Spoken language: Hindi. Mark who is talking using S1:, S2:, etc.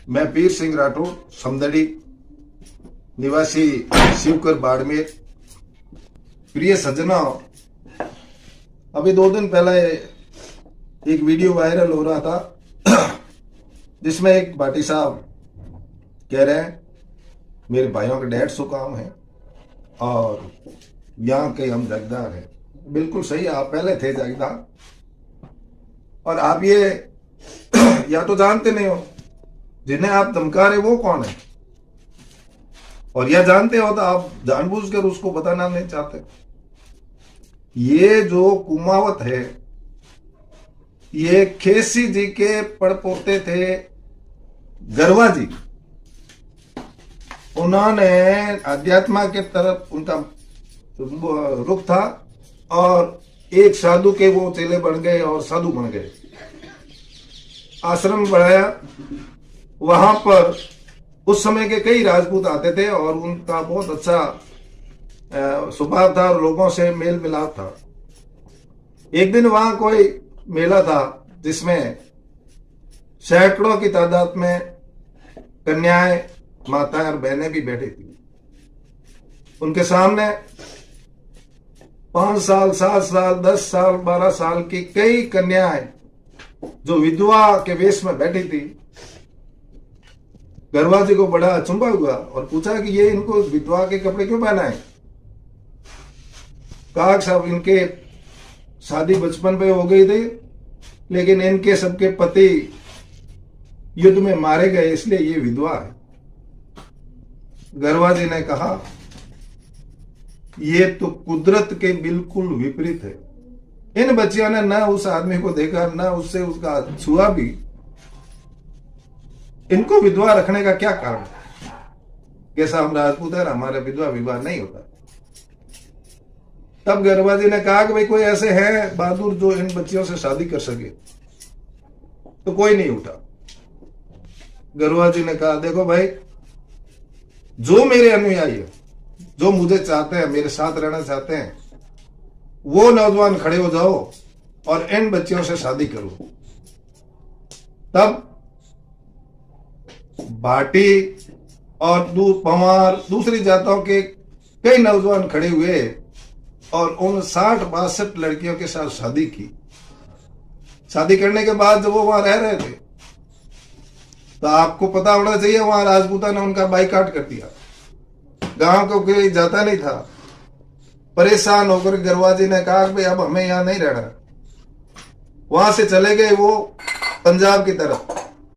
S1: मैं पीर सिंह राठौर, समदड़ी निवासी शिवकर बाड़मेर। प्रिय सज्जनों, अभी 2 दिन पहले एक वीडियो वायरल हो रहा था जिसमें एक भाटी साहब कह रहे हैं मेरे भाइयों के 150 काम है और यहाँ के हम जगदार हैं। बिल्कुल सही, आप पहले थे जगदार और आप ये या तो जानते नहीं हो जिन्हें आप धमका रहे वो कौन है, और या जानते हो तो आप जानबूझकर उसको बताना नहीं चाहते। ये जो कुमावत है ये खेसी जी के पड़पोते थे गरवा जी। उन्होंने अध्यात्म के तरफ उनका रुख था और एक साधु के वो चेले बन गए और साधु बन गए। आश्रम बढ़ाया, वहां पर उस समय के कई राजपूत आते थे और उनका बहुत अच्छा स्वभाव था और लोगों से मेल मिलाप था। एक दिन वहां कोई मेला था जिसमें सैकड़ों की तादाद में कन्याएं, माताएं और बहनें भी बैठी थी। उनके सामने 5 साल, 7 साल, 10 साल, 12 साल की कई कन्याएं जो विधवा के वेश में बैठी थी। गरवा जी को बड़ा अचंभा हुआ और पूछा कि ये इनको विधवा के कपड़े क्यों पहनाए। कहा साहब इनके शादी बचपन पे हो गई थी लेकिन इनके सबके पति युद्ध में मारे गए इसलिए ये विधवा है। गरवा जी ने कहा ये तो कुदरत के बिल्कुल विपरीत है। इन बच्चियों ने न उस आदमी को देखा न उससे उसका छुआ भी, इनको विधवा रखने का क्या कारण है? कैसा हम राजपूत है, हमारा विधवा विवाह नहीं होता। तब गरवा जी ने कहा कि भाई कोई ऐसे हैं बहादुर जो इन बच्चियों से शादी कर सके, तो कोई नहीं उठा। गरवा जी ने कहा देखो भाई, जो मेरे अनुयायी है, जो मुझे चाहते हैं, मेरे साथ रहना चाहते हैं, वो नौजवान खड़े हो जाओ और इन बच्चियों से शादी करो। तब भाटी और पवार दूसरी जातों के कई नौजवान खड़े हुए और उन 60-62 लड़कियों के साथ शादी की। शादी करने के बाद जब वो वहां रह रहे थे तो आपको पता होना चाहिए वहां राजपूता ने उनका बाइकाट कर दिया। गांव को कोई जाता नहीं था। परेशान होकर गरवा जी ने कहा भाई अब हमें यहां नहीं रहना। वहां से चले गए वो पंजाब की तरफ।